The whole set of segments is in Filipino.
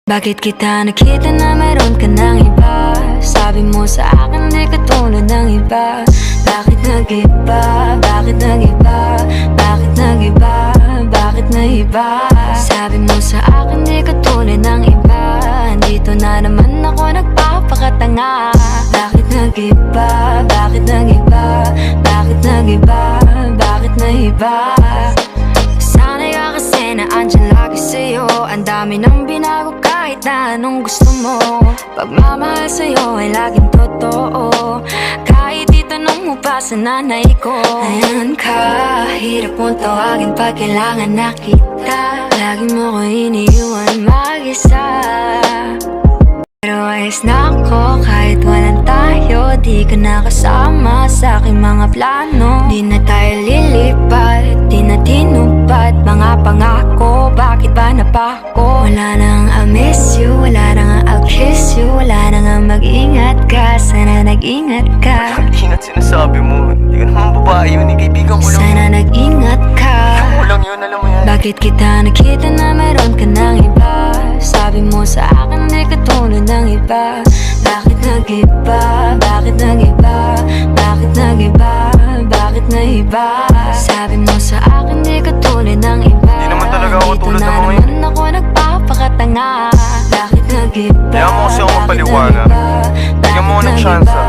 Bakit kita nakita na meron ka ng iba? Sabi mo sa akin di ka tulad ng iba. Bakit nag-iba? Bakit nag-iba? Bakit nag-iba? Bakit nag-iba? Sabi mo sa akin di ka tulad ng iba. Dito na naman ako nagpapakatanga. Bakit nag-iba? Bakit nag-iba? Bakit nag-iba? Bakit nag-iba? Sana'y ka kasi na andyan lagi sa'yo. Ang dami nang binago kahit na anong gusto mo. Pagmamahal sa'yo ay laging totoo. Kahit itanong mo pa sa nanay ko. Ayan ka, hirap mong tawagin pag kailangan na kita. Lagi mo ko iniiwan mag-isa. Pero ayos na ako kahit walang tayo. Di ka na kasama sa aking mga plano. Di na tayo lilipat, di na tinupad mga pangako. Bakit ba napako? Wala nang I'll miss you, wala nang I'll kiss you. Wala nang mag-ingat ka, sana nag-ingat ka. Ingat sinasabi mo, hindi ka naman babae yun, kaibigan ko lang. Sana nag-ingat ka. Ikaw lang yun, alam mo yan. Bakit kita nakita na meron ka ng iba? Sabi mo sa akin di ka tulad ng iba. Bakit nag-iba? Bakit nag-iba? Bakit nag-iba? Bakit nag-iba? Sabi mo sa akin di ka tulad ng iba. Di naman talaga ako tulad ng mga Dito na naman ako nagpapakatanga. Bakit nag-iba? Kaya mo kasi ako mapaliwanag. Bigyan mo ako ng tsansa.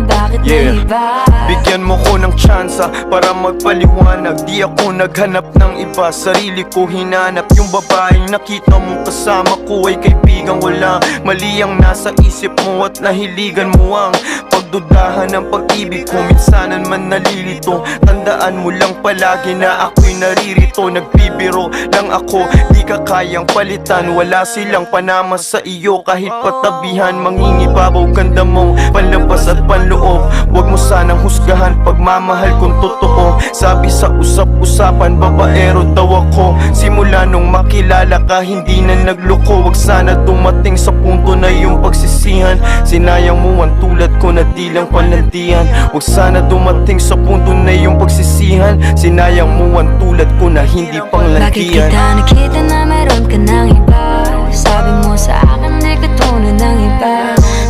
Bakit nag-iba? Bigyan mo ko ng tsansa para magpaliwanag. Di ako naghanap ng iba, sarili ko hinanap. Yung babaeng nakita mong kasama ko ay kaibigan ko lang. Mali ang nasa isip mo at nahiligan mo ang pagdudahan ng pag-ibig ko. Minsanan man nalilito, tandaan mo lang palagi na ako'y naririto. Nagbibiro lang ako, di ka kayang palitan. Wala silang panama sa iyo kahit patabihan. Mangingibabaw ganda mong panlabas at panloob. Huwag mo sanang husgahan pagmamahal kung totoo. Sabi sa usap-usapan, babaero daw ako. Simula nung makilala ka, hindi na nagloko. Huwag sana dumating sa punto na yung pagsisihan. Sinayang mo ang tulad ko na di lang panlandian. Huwag sana dumating sa punto na yung pagsisihan. Sinayang mo ang tulad ko na hindi panglandian. Bakit kita nakita na meron ka ng iba? Sabi mo sa akin di ka tulad ng iba.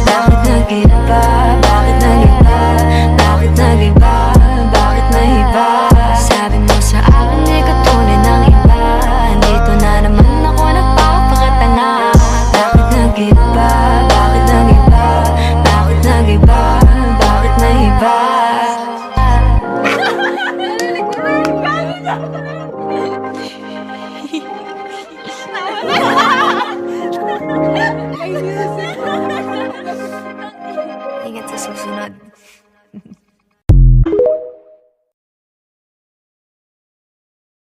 Bakit nag-iba? Bakit nag-iba? Bakit nag-iba? Bakit nag-iba? Sabi mo sa akin di ka tulad ng iba. Dito na naman ako nagpapakatanga. Bakit nag-iba? Bakit nag-iba? Bakit nag-iba? Bakit nag-iba? Ingat sa susunod.